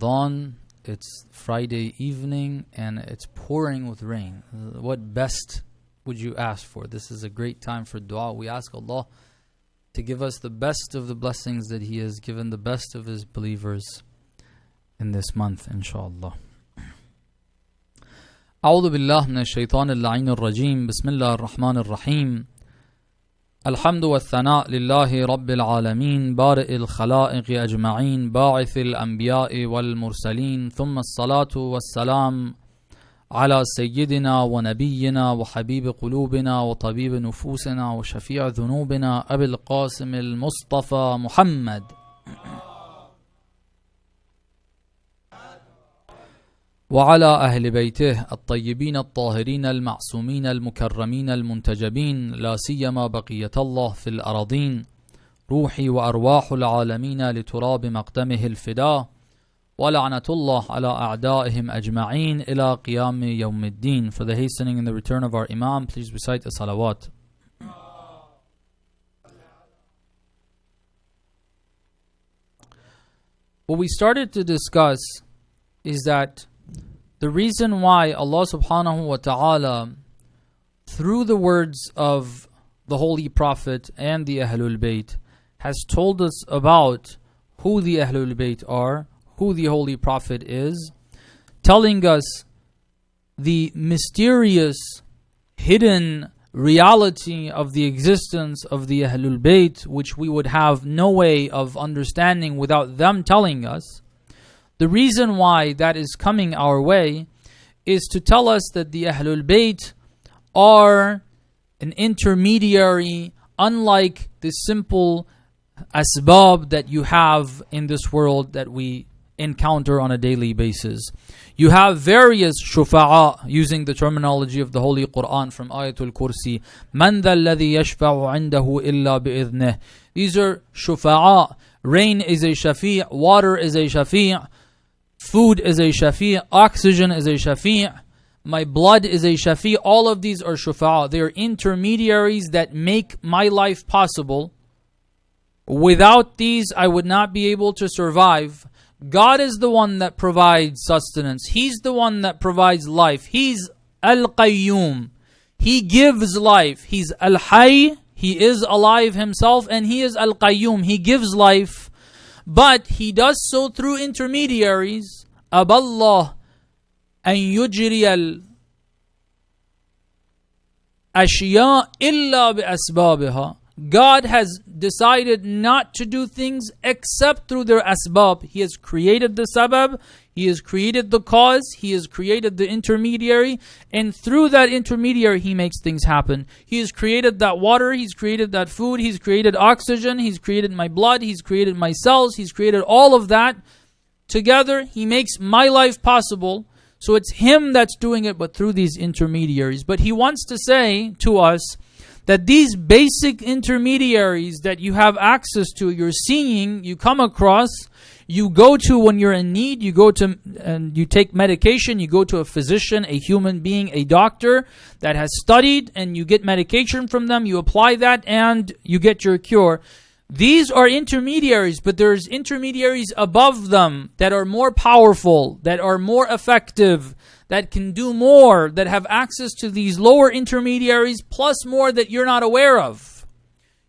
Ramadan, it's Friday evening and it's pouring with rain. What best would you ask for? This is a great time for dua. We ask Allah to give us the best of the blessings that He has given the best of His believers in this month, inshallah. أعوذ بالله من الشيطان اللعين الرجيم. بسم الله الرحمن الرحيم. الحمد والثناء لله رب العالمين بارئ الخلائق أجمعين باعث الأنبياء والمرسلين ثم الصلاة والسلام على سيدنا ونبينا وحبيب قلوبنا وطبيب نفوسنا وشفيع ذنوبنا أبي القاسم المصطفى محمد وعلى أهل بيته الطيبين الطاهرين المعصومين المكرمين المنتجبين لا سيما بقية الله في الأراضين روحي وأرواح العالمين لتراب مقدمه الفداء ولعنة الله على أعدائهم أجمعين إلى قيام يوم الدين. For the hastening and the return of our Imam, please recite the salawat. What we started to discuss is that the reason why Allah subhanahu wa ta'ala, through the words of the Holy Prophet and the Ahlul Bayt, has told us about who the Ahlul Bayt are, who the Holy Prophet is, telling us the mysterious, hidden reality of the existence of the Ahlul Bayt, which we would have no way of understanding without them telling us. The reason why that is coming our way is to tell us that the Ahlul Bayt are an intermediary, unlike the simple asbab that you have in this world that we encounter on a daily basis. You have various shufa'a, using the terminology of the Holy Quran from Ayatul Kursi. مَنْ ذَا الَّذِي يَشْفَعُ عِنْدَهُ إِلَّا بِإِذْنِهِ. These are shufa'a. Rain is a shafi', water is a shafi', food is a shafi', oxygen is a shafi', my blood is a shafi'. All of these are shufa'a. They are intermediaries that make my life possible. Without these, I would not be able to survive. God is the one that provides sustenance. He's the one that provides life. He's Al-Qayyum. He gives life. He's Al-Hayy. He is alive himself, and He is Al-Qayyum. He gives life. But He does so through intermediaries. Aballah an yujri al-ashya illa bi-asbabiha. God has decided not to do things except through their asbab. He has created the sabab, He has created the cause, He has created the intermediary, and through that intermediary He makes things happen. He has created that water, He's created that food, He's created oxygen, He's created my blood, He's created my cells, He's created all of that. Together, He makes my life possible. So it's Him that's doing it, but through these intermediaries. But He wants to say to us that these basic intermediaries that you have access to, you're seeing, you come across, you go to when you're in need, you go to and you take medication, you go to a physician, a human being, a doctor that has studied, and you get medication from them, you apply that, and you get your cure. These are intermediaries, but there's intermediaries above them that are more powerful, that are more effective, that can do more, that have access to these lower intermediaries, plus more that you're not aware of.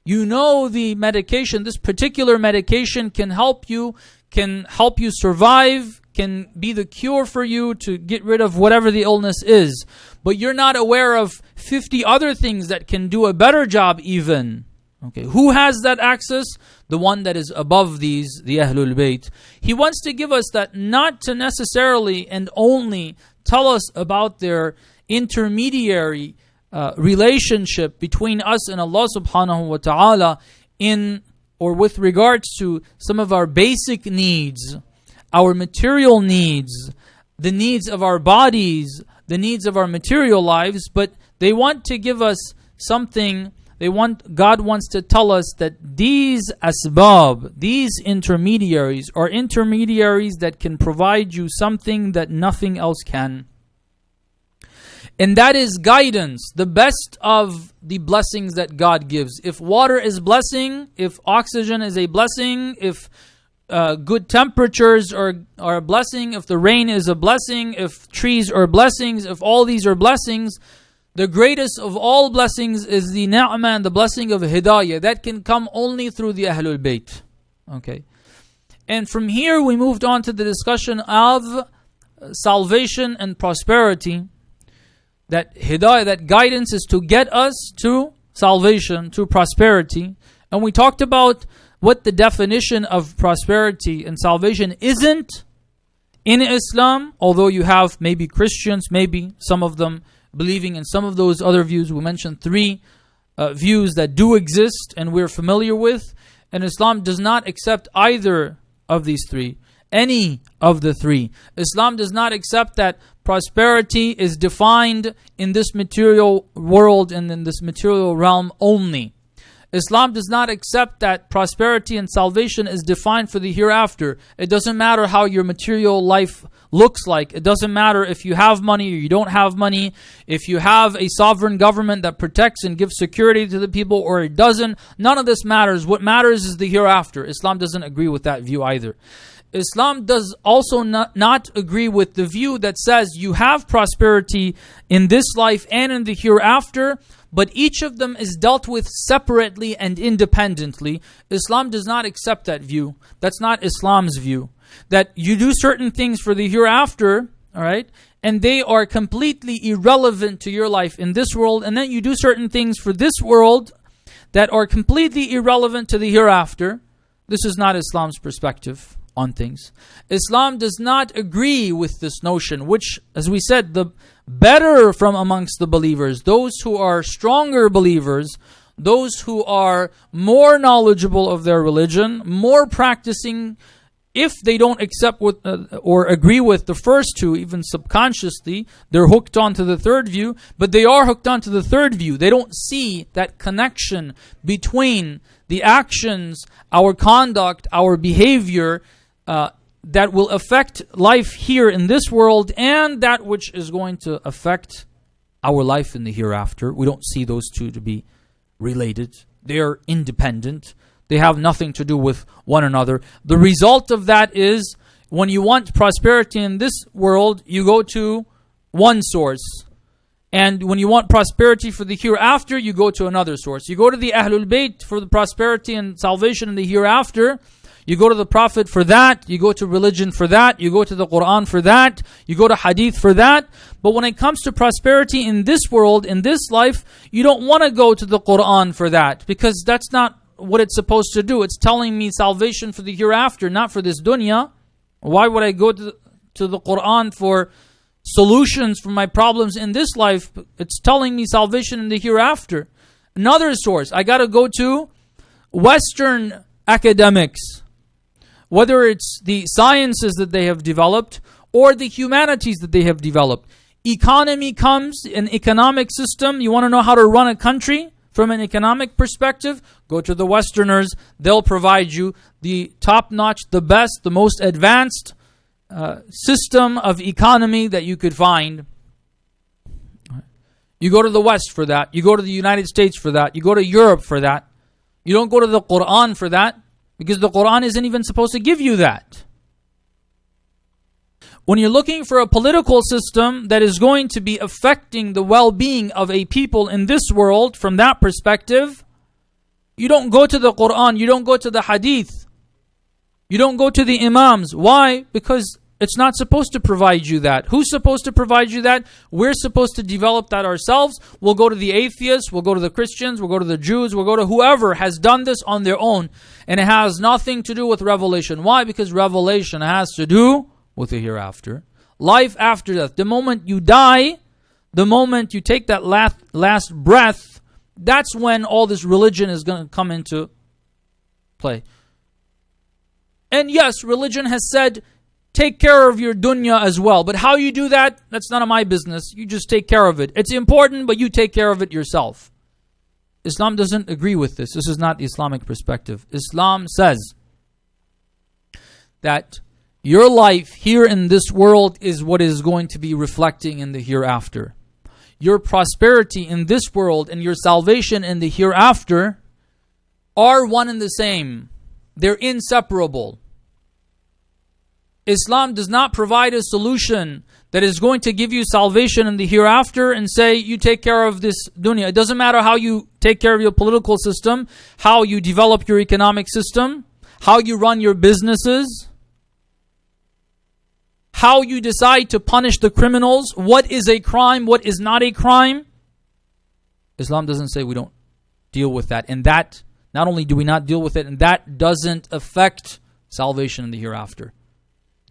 You know the medication, this particular medication can help you survive, can be the cure for you to get rid of whatever the illness is. But you're not aware of 50 other things that can do a better job even. Okay, who has that access? The one that is above these, the Ahlul Bayt. He wants to give us that, not to necessarily and only tell us about their intermediary relationship between us and Allah subhanahu wa ta'ala in or with regards to some of our basic needs, our material needs, the needs of our bodies, the needs of our material lives, but they want to give us something. God wants to tell us that these asbab, these intermediaries, are intermediaries that can provide you something that nothing else can. And that is guidance, the best of the blessings that God gives. If water is blessing, if oxygen is a blessing, if good temperatures are a blessing, if the rain is a blessing, if trees are blessings, if all these are blessings, the greatest of all blessings is the ni'mah and the blessing of hidayah. That can come only through the Ahlul Bayt. Okay. And from here we moved on to the discussion of salvation and prosperity. That hidayah, that guidance is to get us to salvation, to prosperity. And we talked about what the definition of prosperity and salvation isn't in Islam, although you have maybe Christians, maybe some of them believing in some of those other views. We mentioned three views that do exist and we're familiar with. And Islam does not accept either of these three, any of the three. Islam does not accept that prosperity is defined in this material world and in this material realm only. Islam does not accept that prosperity and salvation is defined for the hereafter. It doesn't matter how your material life looks like. It doesn't matter if you have money or you don't have money. If you have a sovereign government that protects and gives security to the people or it doesn't. None of this matters. What matters is the hereafter. Islam doesn't agree with that view either. Islam does also not agree with the view that says you have prosperity in this life and in the hereafter, but each of them is dealt with separately and independently. Islam does not accept that view. That's not Islam's view. That you do certain things for the hereafter, all right, and they are completely irrelevant to your life in this world, and then you do certain things for this world that are completely irrelevant to the hereafter. This is not Islam's perspective on things. Islam does not agree with this notion, which, as we said, the better from amongst the believers, those who are stronger believers, those who are more knowledgeable of their religion, more practicing, if they don't accept with or agree with the first two, even subconsciously, they're hooked onto the third view, but they are hooked onto the third view. They don't see that connection between the actions, our conduct, our behavior, that will affect life here in this world and that which is going to affect our life in the hereafter. We don't see those two to be related. They are independent. They have nothing to do with one another. The result of that is when you want prosperity in this world, you go to one source. And when you want prosperity for the hereafter, you go to another source. You go to the Ahlul Bayt for the prosperity and salvation in the hereafter. You go to the Prophet for that. You go to religion for that. You go to the Quran for that. You go to Hadith for that. But when it comes to prosperity in this world, in this life, you don't want to go to the Quran for that, because that's not what it's supposed to do. It's telling me salvation for the hereafter, not for this dunya. Why would I go to the Quran for solutions for my problems in this life? It's telling me salvation in the hereafter. Another source, I got to go to Western academics. Whether it's the sciences that they have developed or the humanities that they have developed. Economy comes, an economic system. You want to know how to run a country from an economic perspective? Go to the Westerners. They'll provide you the top-notch, the best, the most advanced system of economy that you could find. You go to the West for that. You go to the United States for that. You go to Europe for that. You don't go to the Quran for that, because the Quran isn't even supposed to give you that. When you're looking for a political system that is going to be affecting the well-being of a people in this world from that perspective, you don't go to the Quran, you don't go to the Hadith, you don't go to the Imams. Why? Because it's not supposed to provide you that. Who's supposed to provide you that? We're supposed to develop that ourselves. We'll go to the atheists, we'll go to the Christians, we'll go to the Jews, we'll go to whoever has done this on their own. And it has nothing to do with revelation. Why? Because revelation has to do with the hereafter. Life after death. The moment you die, the moment you take that last breath, that's when all this religion is going to come into play. And yes, religion has said, take care of your dunya as well. But how you do that, that's none of my business. You just take care of it. It's important, but you take care of it yourself. Islam doesn't agree with this. This is not the Islamic perspective. Islam says that your life here in this world is what is going to be reflecting in the hereafter. Your prosperity in this world and your salvation in the hereafter are one and the same. They're inseparable. Islam does not provide a solution that is going to give you salvation in the hereafter and say, you take care of this dunya. It doesn't matter how you take care of your political system, how you develop your economic system, how you run your businesses, how you decide to punish the criminals, what is a crime, what is not a crime. Islam doesn't say we don't deal with that. And that, not only do we not deal with it, and that doesn't affect salvation in the hereafter.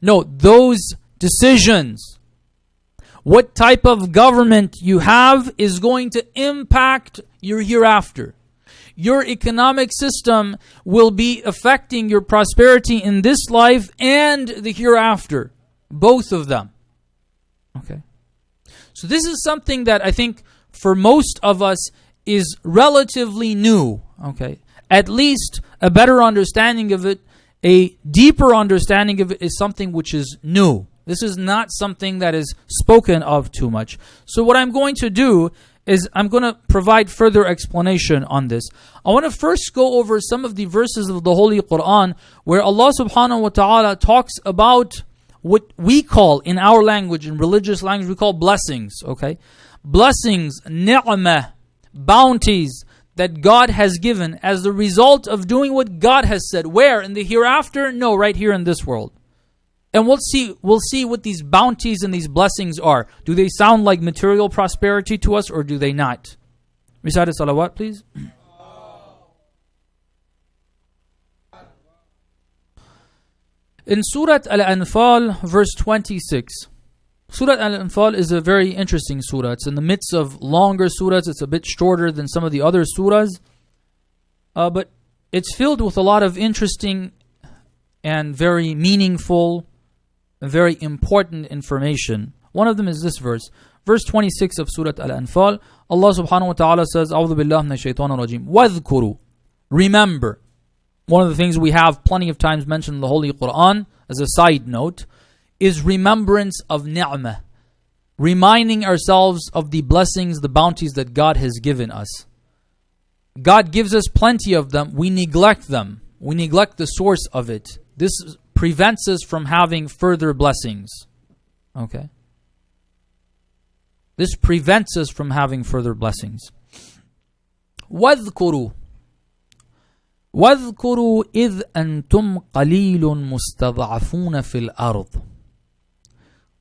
No, those decisions, what type of government you have is going to impact your hereafter. Your economic system will be affecting your prosperity in this life and the hereafter. Both of them. Okay. So this is something that I think for most of us is relatively new. Okay. At least a better understanding of it, a deeper understanding of it is something which is new. This is not something that is spoken of too much. So what I'm going to do is I'm going to provide further explanation on this. I want to first go over some of the verses of the Holy Quran where Allah subhanahu wa ta'ala talks about what we call in our language, in religious language, we call blessings, okay? Blessings, ni'mah, bounties that God has given as the result of doing what God has said. Where? In the hereafter? No, right here in this world. And we'll see what these bounties and these blessings are. Do they sound like material prosperity to us or do they not? Recite a salawat, please. In Surah Al-Anfal, verse 26. Surah Al-Anfal is a very interesting surah. It's in the midst of longer surahs. It's a bit shorter than some of the other surahs. But it's filled with a lot of interesting and very meaningful, very important information. One of them is this verse. Verse 26 of Surah Al-Anfal. Allah subhanahu wa ta'ala says, أعوذ بالله من الشيطان الرجيم. وَاذْكُرُوا. Remember. One of the things we have plenty of times mentioned in the Holy Quran, as a side note, is remembrance of ni'mah. Reminding ourselves of the blessings, the bounties that God has given us. God gives us plenty of them. We neglect them. We neglect the source of it. This prevents us from having further blessings. Okay? This prevents us from having further blessings. وَاذْكُرُوا وَاذْكُرُوا إِذْ أَنْتُمْ قَلِيلٌ مُسْتَضْعَفُونَ فِي الْأَرْضِ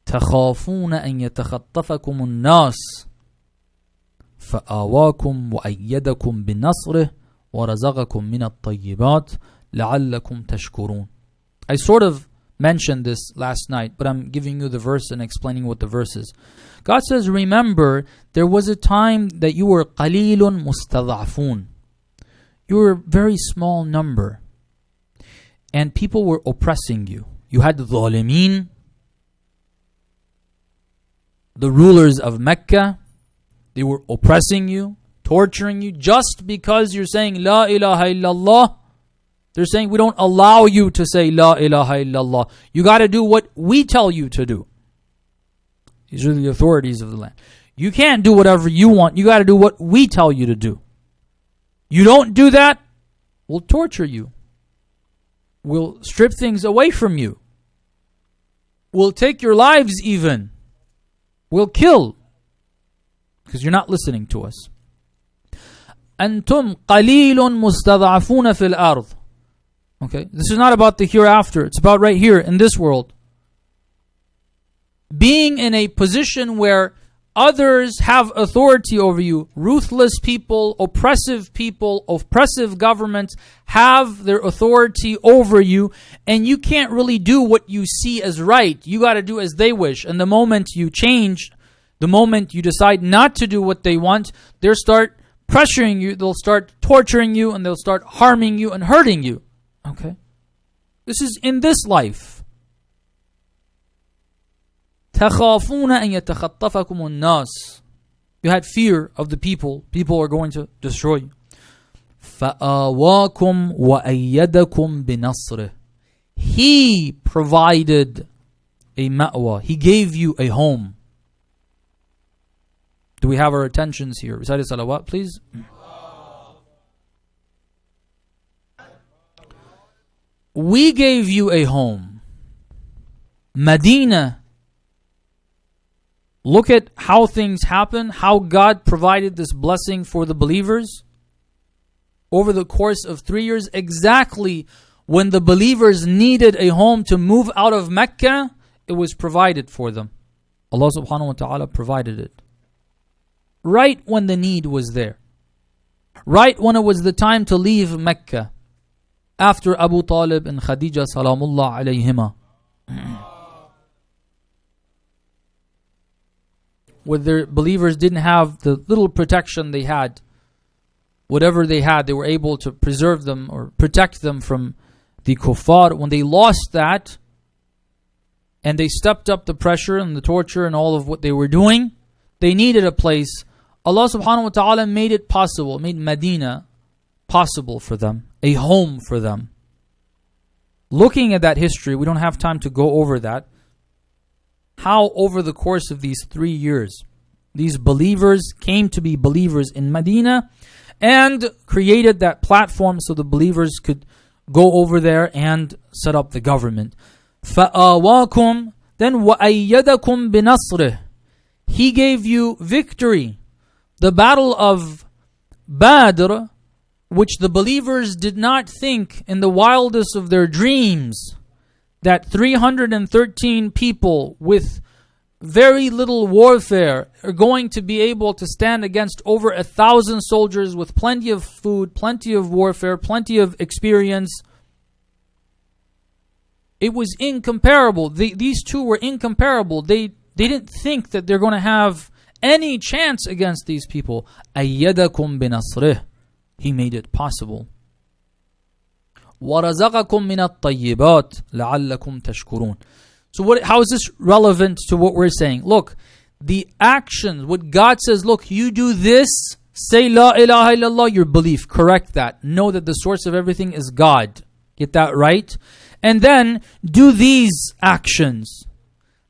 تخافون أن يتخطفكم الناس فآواكم وأيدكم بنصره ورزقكم من الطيبات لعلكم تشكرون. I sort of mentioned this last night, but I'm giving you the verse and explaining what the verse is. God says, remember, there was a time that you were قَلِيلٌ مُسْتَضْعَفُونَ. You were a very small number. And people were oppressing you. You had the ظالمين, the rulers of Mecca. They were oppressing you, torturing you, just because you're saying La ilaha illallah. They're saying we don't allow you to say La ilaha illallah. You got to do what we tell you to do. These are the authorities of the land. You can't do whatever you want. You got to do what we tell you to do. You don't do that, we'll torture you. We'll strip things away from you. We'll take your lives even. We'll kill. Because you're not listening to us. أنتم قليل مستضعفون في الأرض. Okay, this is not about the hereafter. It's about right here in this world. Being in a position where others have authority over you. Ruthless people, oppressive governments have their authority over you, and you can't really do what you see as right. You got to do as they wish. And the moment you change, the moment you decide not to do what they want, they'll start pressuring you, they'll start torturing you, and they'll start harming you and hurting you. Okay? This is in this life. تَخَافُونَ أَن يَتَخَطَّفَكُمُ النَّاسِ. You had fear of the people. People are going to destroy you. فَآوَاكُمْ وَأَيَّدَكُمْ بِنَصْرِهِ. He provided a ma'wa. He gave you a home. Do we have our attentions here? Recite a salawat, please. We gave you a home. Medina. Look at how things happen, how God provided this blessing for the believers over the course of 3 years. Exactly when the believers needed a home to move out of Mecca, it was provided for them. Allah subhanahu wa ta'ala provided it. Right when the need was there. Right when it was the time to leave Mecca. After Abu Talib and Khadija salamullah alayhima. Where the believers didn't have the little protection they had. Whatever they had, they were able to preserve them or protect them from the kuffar. When they lost that, and they stepped up the pressure and the torture and all of what they were doing, they needed a place. Allah subhanahu wa ta'ala made it possible, made Medina possible for them, a home for them. Looking at that history, we don't have time to go over that. How over the course of these 3 years, these believers came to be believers in Medina and created that platform so the believers could go over there and set up the government. فَآوَاكُمْ, then وَأَيَّدَكُمْ بِنَصْرِهِ, He gave you victory. The battle of Badr, which the believers did not think in the wildest of their dreams that 313 people with very little warfare are going to be able to stand against over 1,000 soldiers with plenty of food, plenty of warfare, plenty of experience. It was incomparable. These two were incomparable. They didn't think that they're going to have any chance against these people. أَيَّدَكُمْ بِنَصْرِهِ, He made it possible. وَرَزَقَكُمْ مِنَ الطَّيِّبَاتِ لَعَلَّكُمْ تَشْكُرُونَ. So how is this relevant to what we're saying? Look, the actions, what God says, look, you do this, say La ilaha illallah, your belief, correct that. Know that the source of everything is God. Get that right? And then do these actions.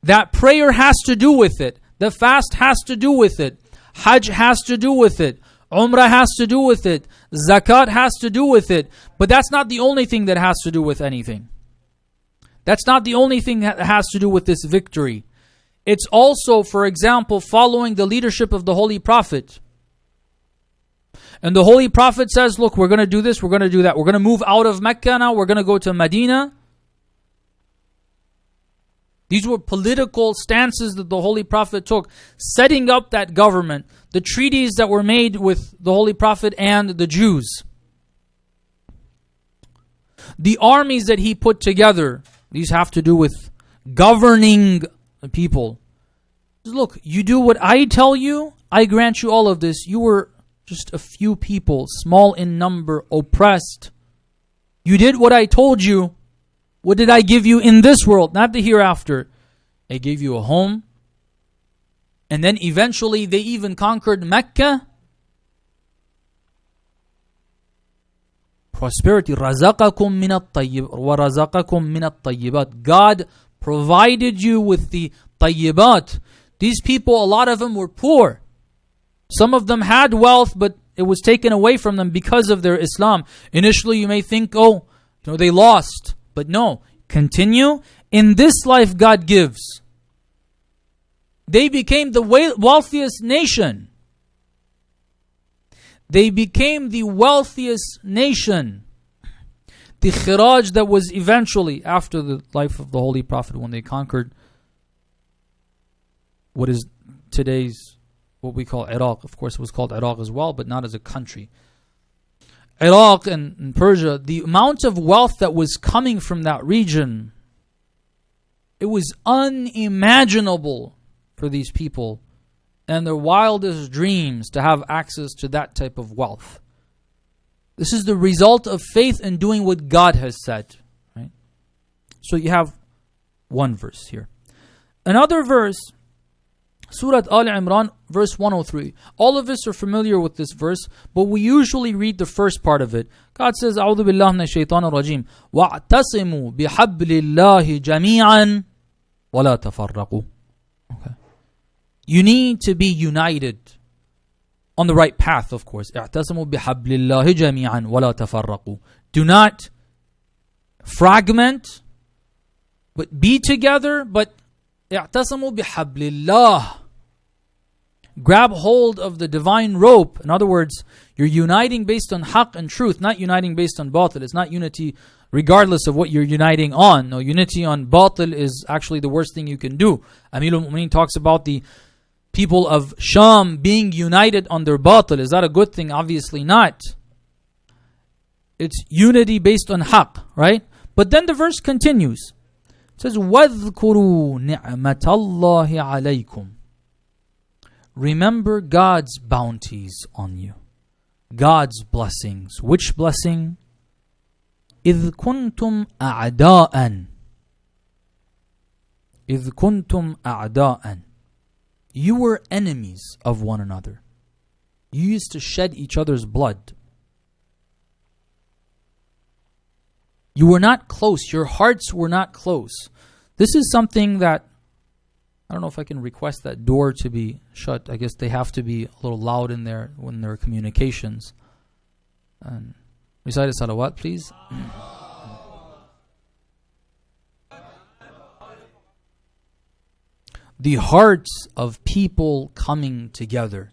That prayer has to do with it. The fast has to do with it. Hajj has to do with it. Umrah has to do with it. Zakat has to do with it. But that's not the only thing that has to do with anything. That's not the only thing that has to do with this victory. It's also, for example, following the leadership of the Holy Prophet. And the Holy Prophet says, look, we're going to do this, we're going to do that. We're going to move out of Mecca now, we're going to go to Medina. These were political stances that the Holy Prophet took, setting up that government, the treaties that were made with the Holy Prophet and the Jews. The armies that he put together, these have to do with governing the people. Look, you do what I tell you, I grant you all of this. You were just a few people, small in number, oppressed. You did what I told you. What did I give you in this world, not the hereafter? I gave you a home. And then eventually they even conquered Mecca. Prosperity. رَزَقَكُم مِّنَ الطَّيِّبَاتِ وَرَزَقَكُم مِّنَ الطَّيِّبَاتِ. God provided you with the tayyibat. These people, a lot of them were poor. Some of them had wealth, but it was taken away from them because of their Islam. Initially you may think, they lost. But no, continue. In this life God gives. They became the wealthiest nation. They became the wealthiest nation. The khiraj that was eventually, after the life of the Holy Prophet, when they conquered what is today's, what we call Iraq. Of course it was called Iraq as well, but not as a country. Iraq and Persia, the amount of wealth that was coming from that region, it was unimaginable for these people and their wildest dreams to have access to that type of wealth. This is the result of faith in doing what God has said. Right? So you have one verse here. Another verse, Surah Al-Imran, verse 103. All of us are familiar with this verse, but we usually read the first part of it. God says, أعوذ بالله من الشيطان الرجيم وَاعْتَصِمُوا بِحَبْلِ اللَّهِ جَمِيعًا وَلَا تَفَرَّقُوا. Okay. You need to be united on the right path, of course. اعْتَصِمُوا بِحَبْلِ اللَّهِ جَمِيعًا وَلَا تَفَرَّقُوا. Do not fragment. But be together, but اعتصموا بحبل الله. Grab hold of the divine rope. In other words, you're uniting based on haqq and truth, not uniting based on batil. It's not unity regardless of what you're uniting on. No, unity on batil is actually the worst thing you can do. Amir al-Mu'mineen talks about the people of Sham being united on their batil. Is that a good thing? Obviously not. It's unity based on haqq, right? But then the verse continues. It says, وَاذْكُرُوا نِعْمَةَ اللَّهِ عَلَيْكُمْ. Remember God's bounties on you. God's blessings. Which blessing? إِذْ كُنْتُمْ أَعْدَاءً. إِذْ كُنْتُمْ أَعْدَاءً. You were enemies of one another. You used to shed each other's blood. You were not close. Your hearts were not close. This is something that, I don't know if I can request that door to be shut. I guess they have to be a little loud in there when there are communications. And recite a salawat, please. The hearts of people coming together.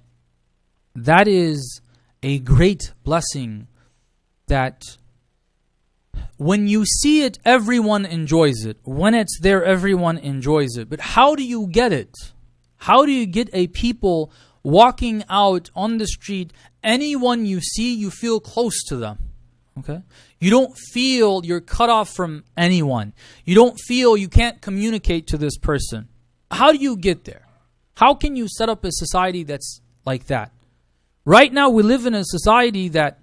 That is a great blessing that when you see it, everyone enjoys it. When it's there, everyone enjoys it. But how do you get it? How do you get a people walking out on the street, anyone you see, you feel close to them? Okay? You don't feel you're cut off from anyone. You don't feel you can't communicate to this person. How do you get there? How can you set up a society that's like that? Right now, we live in a society that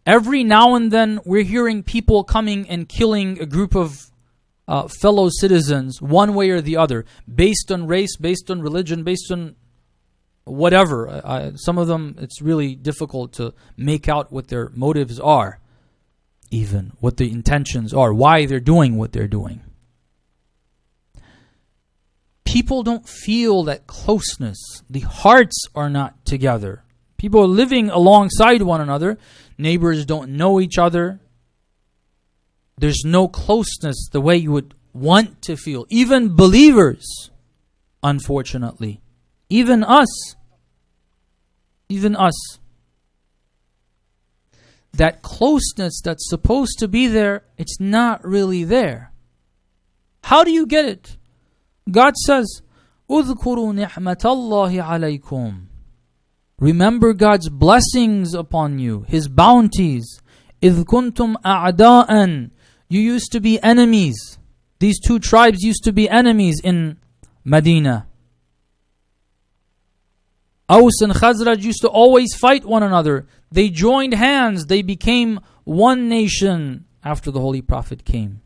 every now and then we're hearing people coming and killing a group of fellow citizens one way or the other, based on race, based on religion, based on whatever. Some of them, it's really difficult to make out what their motives are, even what the intentions are, why they're doing what they're doing. People don't feel that closeness. The hearts are not together. People are living alongside one another. Neighbors don't know each other. There's no closeness the way you would want to feel. Even believers, unfortunately. Even us. Even us. That closeness that's supposed to be there, it's not really there. How do you get it? God says, اذكروا نعمة الله عليكم. Remember God's blessings upon you, His bounties. إذ كنتم أعداءً. You used to be enemies. These two tribes used to be enemies in Medina. Aus and Khazraj used to always fight one another. They joined hands. They became one nation after the Holy Prophet came.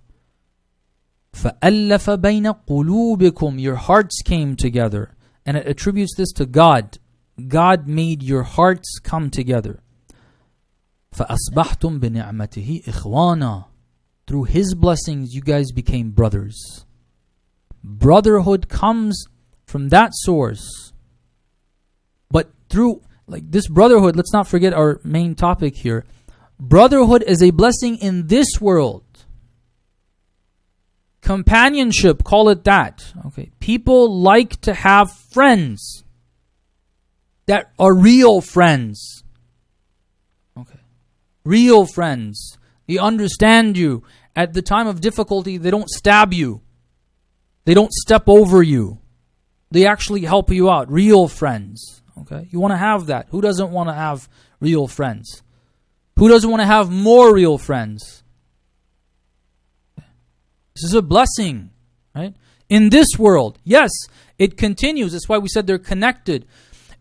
فَأَلَّفَ بَيْنَ قُلُوبِكُمْ. Your hearts came together. And it attributes this to God. God made your hearts come together. فَأَصْبَحْتُمْ بِنِعْمَتِهِ إِخْوَانًا. Through His blessings, you guys became brothers. Brotherhood comes from that source. But through this brotherhood, let's not forget our main topic here. Brotherhood is a blessing in this world. Companionship, call it that. Okay, people like to have friends that are real friends. Okay, real friends. They understand you. At the time of difficulty, they don't stab you. They don't step over you. They actually help you out. Real friends. Okay, you want to have that. Who doesn't want to have real friends? Who doesn't want to have more real friends? This is a blessing, right? In this world, yes, it continues. That's why we said they're connected.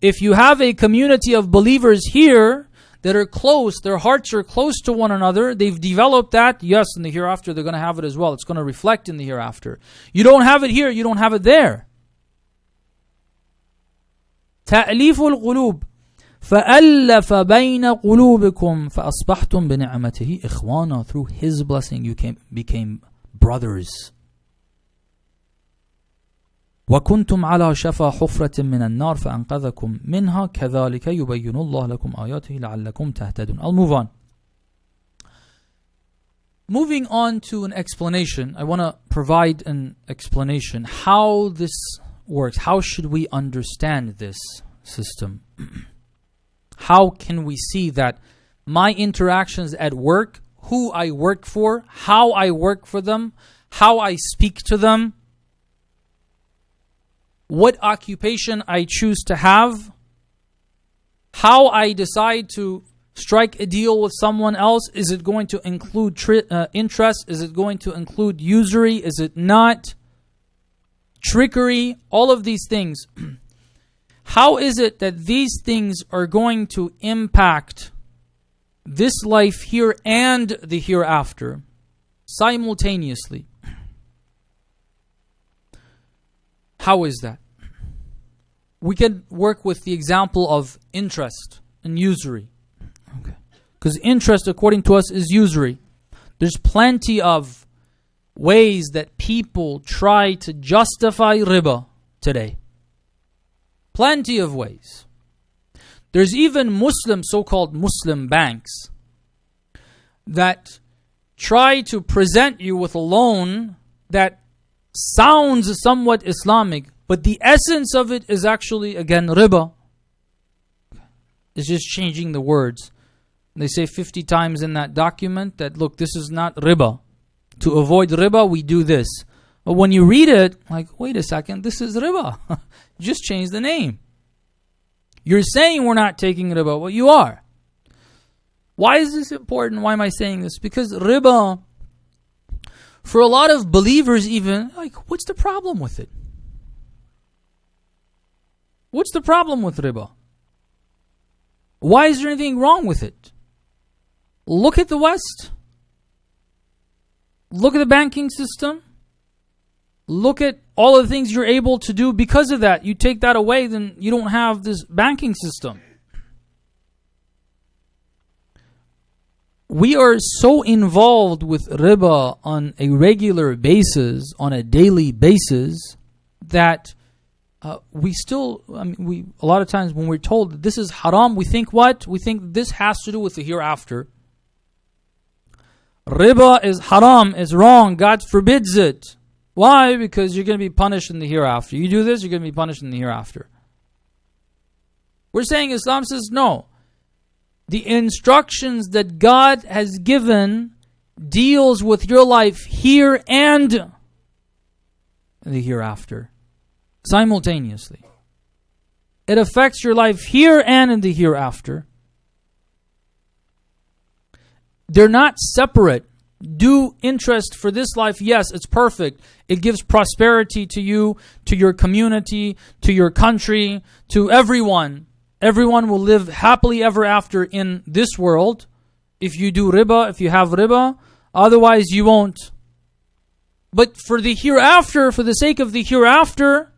If you have a community of believers here that are close, their hearts are close to one another, they've developed that, yes, in the hereafter they're going to have it as well. It's going to reflect in the hereafter. You don't have it here, you don't have it there. تأليف القلوب فألف بين قلوبكم فأصبحتم بنعمته إخوانا. Through His blessing you became brothers. وَكُنْتُمْ عَلَى شَفَا حُفْرَةٍ مِّنَ النَّارِ فَأَنْقَذَكُمْ مِنْهَا كَذَلِكَ يُبَيِّنُ اللَّهُ لَكُمْ آيَاتِهِ لَعَلَّكُمْ تَهْتَدُونَ. I'll move on. moving on to an explanation, I want to provide an explanation how this works. How should we understand this system? How can we see that my interactions at work, who I work for, how I work for them, how I speak to them, what occupation I choose to have, how I decide to strike a deal with someone else? Is it going to include interest? Is it going to include usury? Is it not? Trickery, all of these things. How is it that these things are going to impact this life here and the hereafter simultaneously? How is that? We can work with the example of interest and usury. Okay. Because interest, according to us, is usury. There's plenty of ways that people try to justify riba today. Plenty of ways. There's even Muslim, so-called Muslim banks that try to present you with a loan that sounds somewhat Islamic, but the essence of it is actually, again, riba. It's just changing the words. They say 50 times in that document that, look, this is not riba. To avoid riba, we do this. But when you read it, like, wait a second, this is riba. Just change the name. You're saying we're not taking riba, well, you are. Why is this important? Why am I saying this? Because riba, for a lot of believers even, like, what's the problem with it? What's the problem with riba? Why is there anything wrong with it? Look at the West. Look at the banking system. Look at all of the things you're able to do because of that. You take that away, then you don't have this banking system. We are so involved with riba on a regular basis, on a daily basis, that we still, a lot of times when we're told that this is haram, we think what? We think this has to do with the hereafter. Riba is haram, is wrong, God forbids it. Why? Because you're going to be punished in the hereafter. You do this, you're going to be punished in the hereafter. We're saying Islam says no. The instructions that God has given deals with your life here and the hereafter. Simultaneously. It affects your life here and in the hereafter. They're not separate. Do interest for this life, yes, it's perfect. It gives prosperity to you, to your community, to your country, to everyone. Everyone will live happily ever after in this world. If you do riba, if you have riba, otherwise you won't. But for the hereafter, for the sake of the hereafter,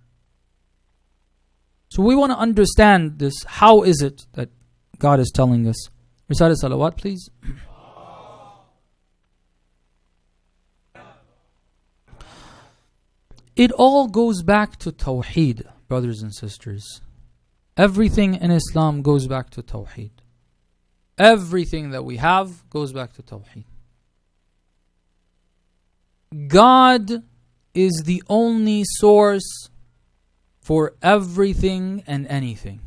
so we want to understand this. How is it that God is telling us? Recite salawat, please. It all goes back to Tawheed, brothers and sisters. Everything in Islam goes back to Tawheed. Everything that we have goes back to Tawheed. God is the only source for everything and anything.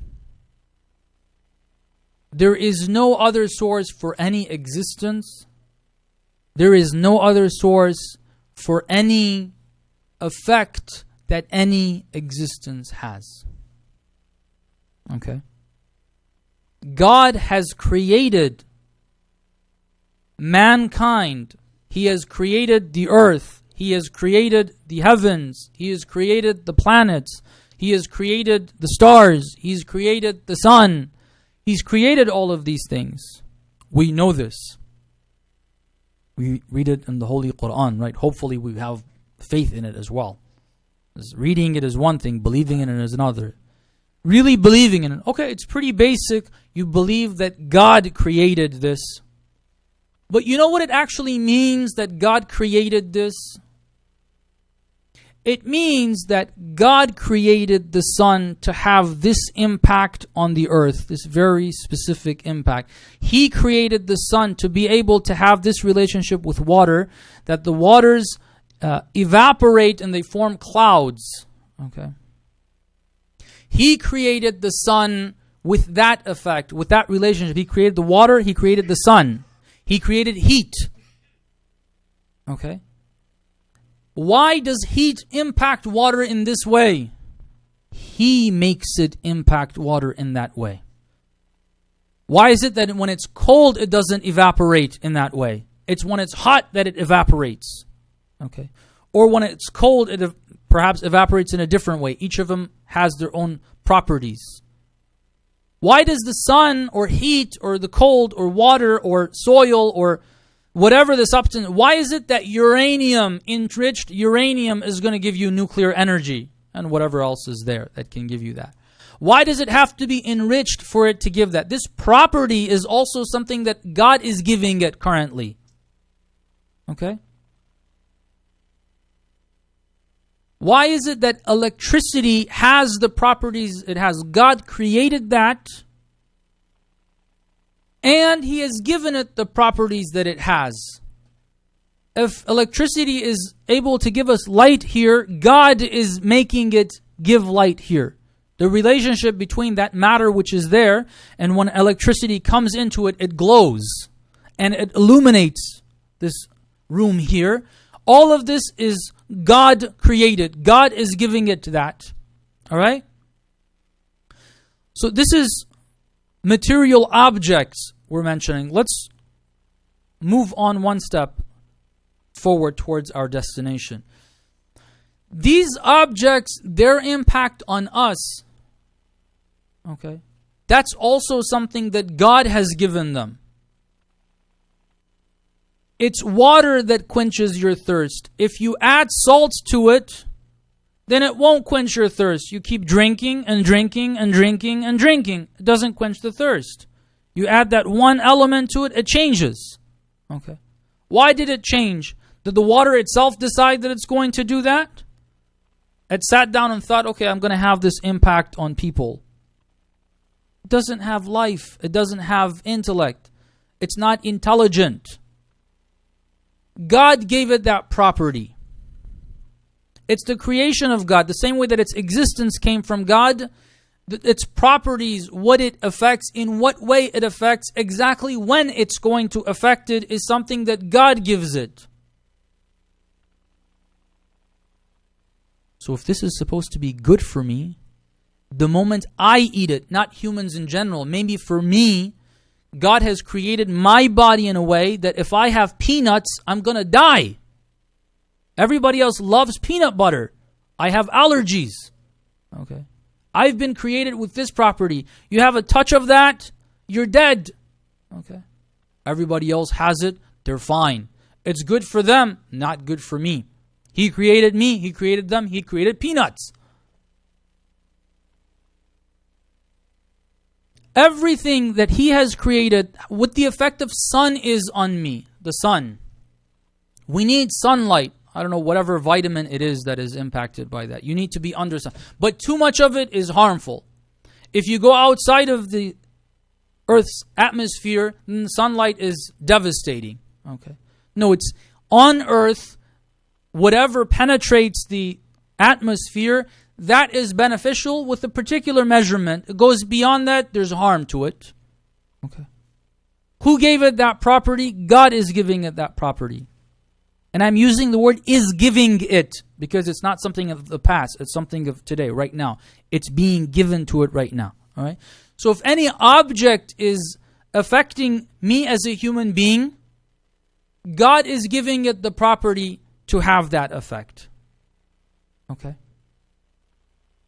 There is no other source for any existence. There is no other source for any effect that any existence has. Okay? God has created mankind. He has created the earth. He has created the heavens. He has created the planets. He has created the stars. He's created the sun. He's created all of these things. We know this. We read it in the Holy Quran, right? Hopefully we have faith in it as well. Reading it is one thing, believing in it is another. Really believing in it. Okay, it's pretty basic. You believe that God created this. But you know what it actually means that God created this? It means that God created the sun to have this impact on the earth, this very specific impact. He created the sun to be able to have this relationship with water, that the waters evaporate and they form clouds. Okay. He created the sun with that effect, with that relationship. He created the water, He created the sun. He created heat. Okay. Why does heat impact water in this way? He makes it impact water in that way. Why is it that when it's cold, it doesn't evaporate in that way? It's when it's hot that it evaporates. Okay. Or when it's cold, it perhaps evaporates in a different way. Each of them has their own properties. Why does the sun or heat or the cold or water or soil or whatever the substance, why is it that uranium, enriched uranium, is going to give you nuclear energy and whatever else is there that can give you that? Why does it have to be enriched for it to give that? This property is also something that God is giving it currently. Okay? Why is it that electricity has the properties it has? God created that, and He has given it the properties that it has. If electricity is able to give us light here, God is making it give light here. The relationship between that matter which is there, and when electricity comes into it, it glows, and it illuminates this room here. All of this is God created. God is giving it that. All right? So this is material objects we're mentioning. Let's move on one step forward towards our destination. These objects, their impact on us, okay, that's also something that God has given them. It's water that quenches your thirst. If you add salt to it, then it won't quench your thirst. You keep drinking and drinking and drinking and drinking. It doesn't quench the thirst. You add that one element to it, it changes. Okay. Why did it change? Did the water itself decide that it's going to do that? It sat down and thought, okay, I'm going to have this impact on people. It doesn't have life. It doesn't have intellect. It's not intelligent. God gave it that property. It's the creation of God. The same way that its existence came from God, its properties, what it affects, in what way it affects, exactly when it's going to affect it is something that God gives it. So if this is supposed to be good for me, the moment I eat it, not humans in general, maybe for me, God has created my body in a way that if I have peanuts, I'm going to die. Everybody else loves peanut butter. I have allergies. Okay. I've been created with this property. You have a touch of that, you're dead. Okay. Everybody else has it, they're fine. It's good for them, not good for me. He created me, He created them, He created peanuts. Everything that He has created, what the effect of sun is on me, the sun. We need sunlight. I don't know, whatever vitamin it is that is impacted by that. You need to be under sun. But too much of it is harmful. If you go outside of the Earth's atmosphere, then sunlight is devastating. Okay. No, it's on Earth, whatever penetrates the atmosphere, that is beneficial with a particular measurement. It goes beyond that, there's harm to it. Okay. Who gave it that property? God is giving it that property. And I'm using the word is giving it because it's not something of the past. It's something of today, right now. It's being given to it right now. All right. So if any object is affecting me as a human being, God is giving it the property to have that effect. Okay.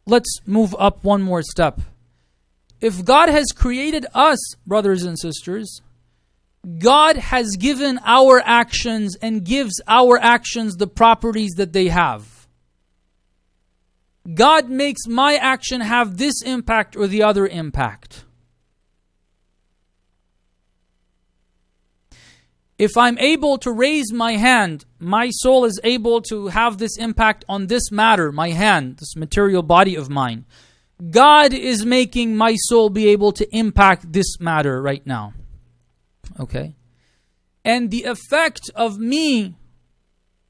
Let's move up one more step. If God has created us, brothers and sisters, God has given our actions and gives our actions the properties that they have. God makes my action have this impact or the other impact. If I'm able to raise my hand, my soul is able to have this impact on this matter, my hand, this material body of mine. God is making my soul be able to impact this matter right now. Okay? And the effect of me,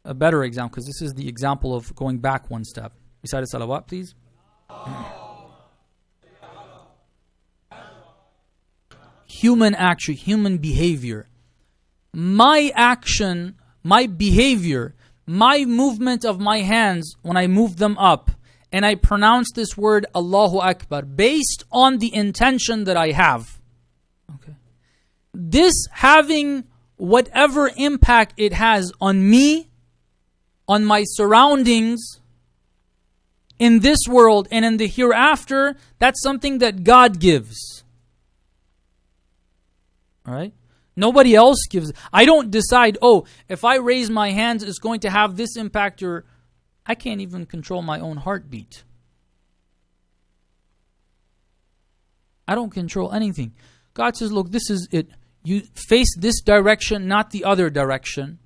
a better example, because this is the example of going back one step. Recite a salawat, please. Human action, human behavior. My action, my behavior, my movement of my hands when I move them up and I pronounce this word Allahu Akbar based on the intention that I have. Okay. This having whatever impact it has on me, on my surroundings, in this world and in the hereafter, that's something that God gives. Alright? Nobody else gives. I don't decide, if I raise my hands, it's going to have this impact, or I can't even control my own heartbeat. I don't control anything. God says, look, this is it. You face this direction, not the other direction.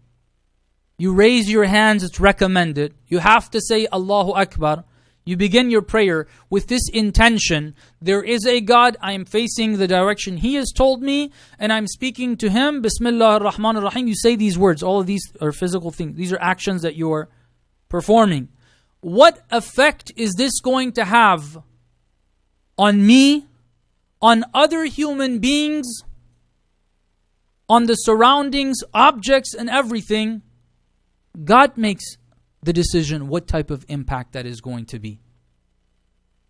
You raise your hands, it's recommended. You have to say Allahu Akbar. You begin your prayer with this intention. There is a God, I am facing the direction He has told me, and I'm speaking to Him. Bismillah ar-Rahman ar-Rahim. You say these words. All of these are physical things. These are actions that you are performing. What effect is this going to have on me, on other human beings, on the surroundings, objects, and everything? God makes the decision what type of impact that is going to be.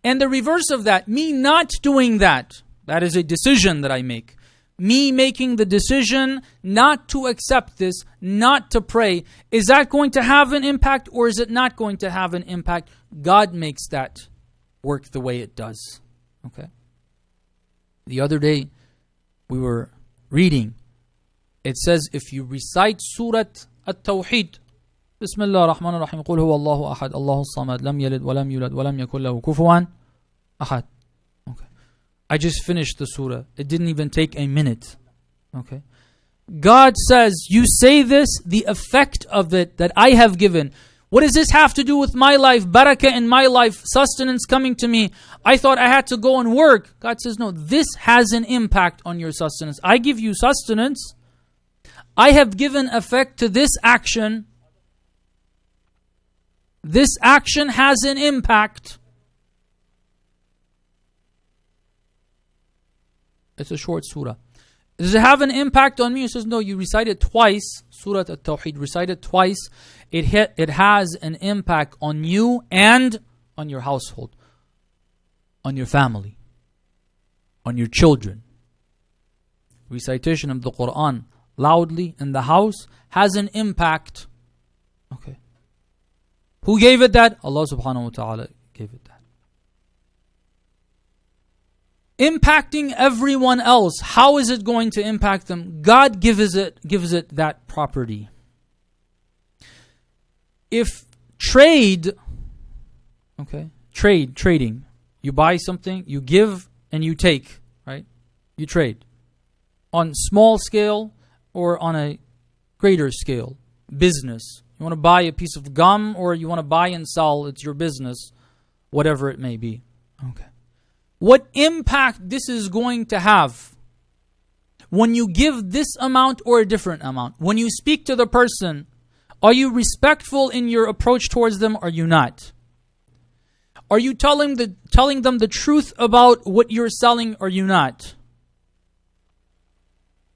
And the reverse of that, me not doing that, that is a decision that I make. Me making the decision not to accept this, not to pray, is that going to have an impact or is it not going to have an impact? God makes that work the way it does. Okay. The other day we were reading. It says if you recite Surah At-Tawheed, Bismillah ar-Rahman ar-Rahim. Qul huwa Allahu ahad, Allahu samad, lam yalid wa lam yulad wa lam yakul lahu kufuwan ahad. Okay. I just finished the surah. It didn't even take a minute. Okay. God says, you say this, the effect of it that I have given. What does this have to do with my life? Barakah in my life, sustenance coming to me. I thought I had to go and work. God says, no, this has an impact on your sustenance. I give you sustenance. I have given effect to this action. This action has an impact. It's a short surah. Does it have an impact on me? It says, no, you recite it twice. Surah At-Tawheed, recite it twice. It has an impact on you and on your household, on your family, on your children. Recitation of the Quran loudly in the house has an impact. Okay. Who gave it that? Allah subhanahu wa ta'ala gave it that. Impacting everyone else. How is it going to impact them? God gives it that property. If trading, you buy something, you give and you take, right? You trade. On small scale or on a greater scale. Business. You want to buy a piece of gum or you want to buy and sell, it's your business, whatever it may be. Okay. What impact this is going to have when you give this amount or a different amount. When you speak to the person, are you respectful in your approach towards them or are you not? Are you telling them the truth about what you're selling or are you not?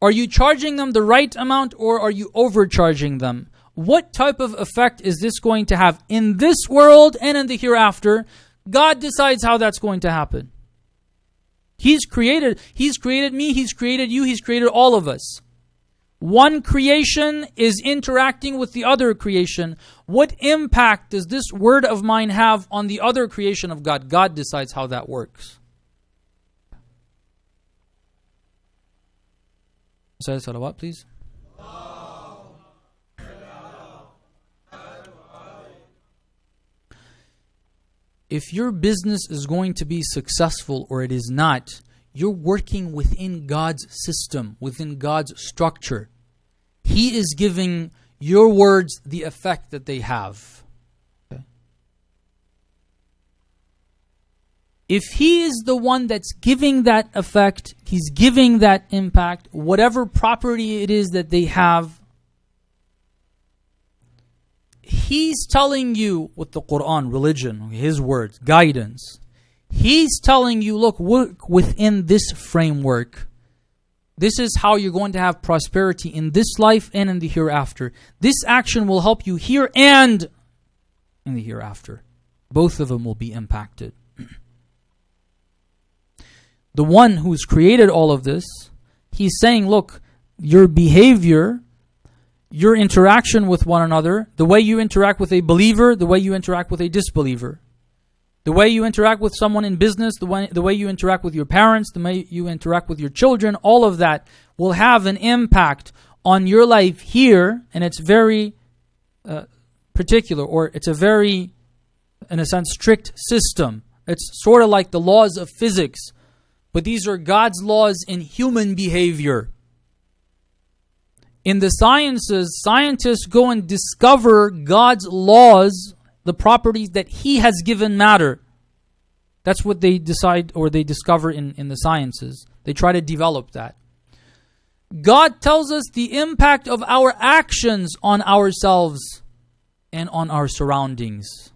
Are you charging them the right amount or are you overcharging them? What type of effect is this going to have in this world and in the hereafter? God decides how that's going to happen. He's created me, He's created you, He's created all of us. One creation is interacting with the other creation. What impact does this word of mine have on the other creation of God? God decides how that works. Say salawat, please. If your business is going to be successful or it is not, you're working within God's system, within God's structure. He is giving your words the effect that they have. Okay. If He is the one that's giving that effect, He's giving that impact, whatever property it is that they have, He's telling you with the Quran, religion, His words, guidance. He's telling you, look, work within this framework. This is how you're going to have prosperity in this life and in the hereafter. This action will help you here and in the hereafter. Both of them will be impacted. The one who's created all of this, He's saying, look, your behavior, your interaction with one another, the way you interact with a believer, the way you interact with a disbeliever, the way you interact with someone in business, the way you interact with your parents, the way you interact with your children, all of that will have an impact on your life here, and it's very particular, or it's a very, in a sense, strict system. It's sort of like the laws of physics, but these are God's laws in human behavior. In the sciences, scientists go and discover God's laws, the properties that He has given matter. That's what they decide or they discover in the sciences. They try to develop that. God tells us the impact of our actions on ourselves and on our surroundings.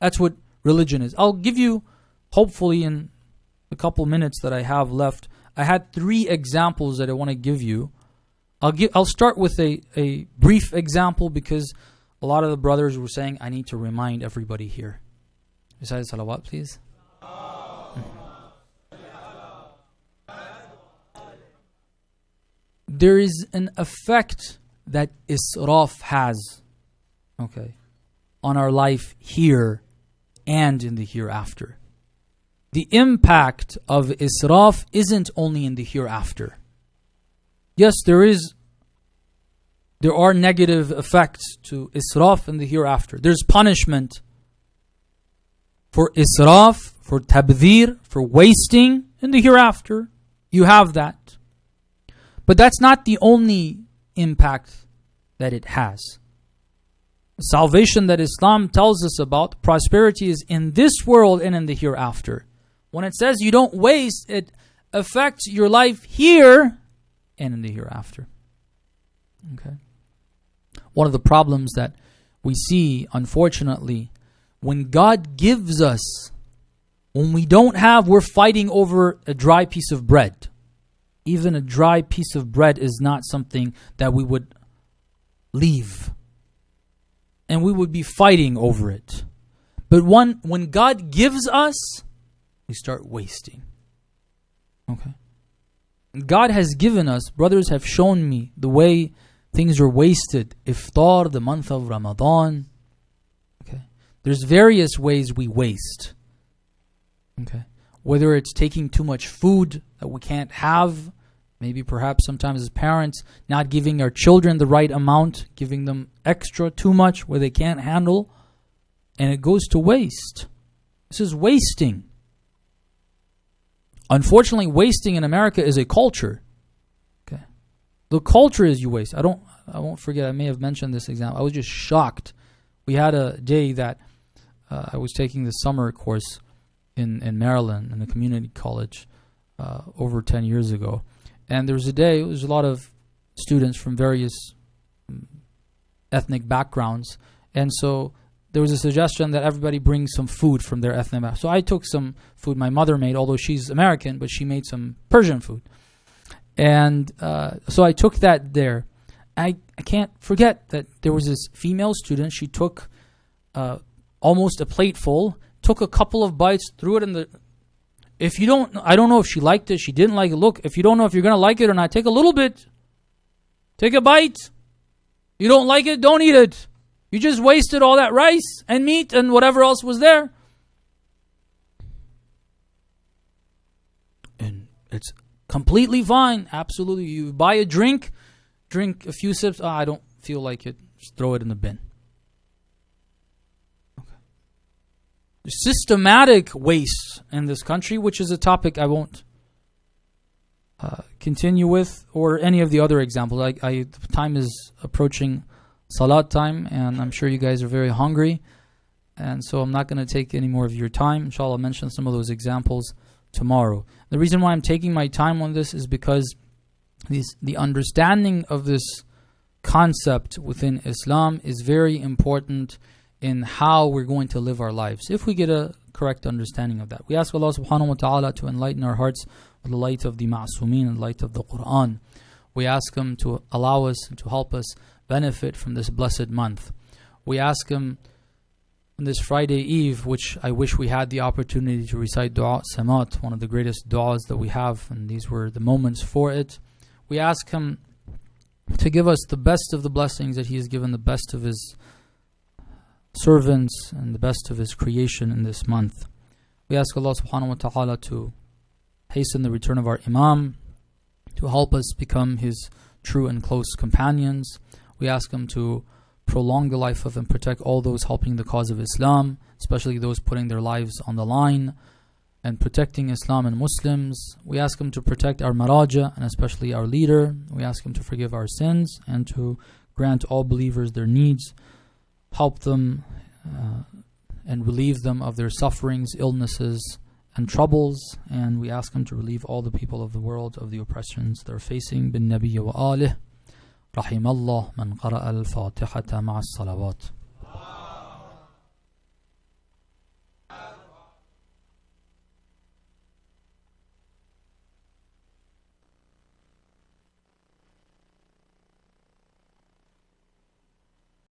That's what religion is. I'll give you, hopefully in a couple minutes that I have left, I had 3 examples that I want to give you. I'll start with a brief example because a lot of the brothers were saying, I need to remind everybody here. Recite salawat, please. There is an effect that israf has, on our life here and in the hereafter. The impact of israf isn't only in the hereafter. Yes, there are negative effects to israf in the hereafter. There's punishment for israf, for tabdhir, for wasting in the hereafter. You have that. But that's not the only impact that it has. Salvation that Islam tells us about, prosperity, is in this world and in the hereafter. When it says you don't waste, it affects your life here and in the hereafter. Okay. One of the problems that we see, unfortunately, when God gives us, when we don't have, we're fighting over a dry piece of bread. Even a dry piece of bread is not something that we would leave. And we would be fighting over it. But when God gives us, we start wasting. Okay. God has given us, brothers have shown me the way things are wasted. Iftar, the month of Ramadan. Okay. There's various ways we waste. Okay. Whether it's taking too much food that we can't have, maybe perhaps sometimes as parents not giving our children the right amount, giving them extra too much where they can't handle, and it goes to waste. This is wasting. Unfortunately, wasting in America is a culture. Okay. The culture is you waste. I won't forget, I may have mentioned this example. I was just shocked. We had a day that I was taking the summer course in Maryland in a community college over 10 years ago. And there was a day, there was a lot of students from various ethnic backgrounds. And so there was a suggestion that everybody bring some food from their ethnic background. So I took some food my mother made, although she's American, but she made some Persian food. And so I took that there. I can't forget that there was this female student. She took almost a plate full, took a couple of bites, threw it in the... I don't know if she liked it, she didn't like it. Look, if you don't know if you're going to like it or not, take a little bit. Take a bite. You don't like it, don't eat it. You just wasted all that rice and meat and whatever else was there. And it's completely fine. Absolutely. You buy a drink a few sips. I don't feel like it. Just throw it in the bin. Systematic waste in this country, which is a topic I won't continue with, or any of the other examples. Time is approaching Salat time, and I'm sure you guys are very hungry, and so I'm not going to take any more of your time. Inshallah, I'll mention some of those examples tomorrow. The reason why I'm taking my time on this is because the understanding of this concept within Islam is very important in how we're going to live our lives, if we get a correct understanding of that. We ask Allah subhanahu wa ta'ala to enlighten our hearts with the light of the Ma'sumin and light of the Quran. We ask Him to allow us and to help us benefit from this blessed month. We ask Him on this Friday Eve, which I wish we had the opportunity to recite Dua Samat, one of the greatest du'as that we have, and these were the moments for it. We ask Him to give us the best of the blessings that He has given the best of His servants and the best of His creation in this month. We ask Allah subhanahu wa ta'ala to hasten the return of our Imam, to help us become His true and close companions. We ask Him to prolong the life of and protect all those helping the cause of Islam, especially those putting their lives on the line and protecting Islam and Muslims. We ask Him to protect our Maraja and especially our leader. We ask Him to forgive our sins and to grant all believers their needs, help them and relieve them of their sufferings, illnesses, and troubles. And we ask Him to relieve all the people of the world of the oppressions they're facing. Bin Nabiyya wa alih. رحم الله من قرأ الفاتحة مع الصلوات.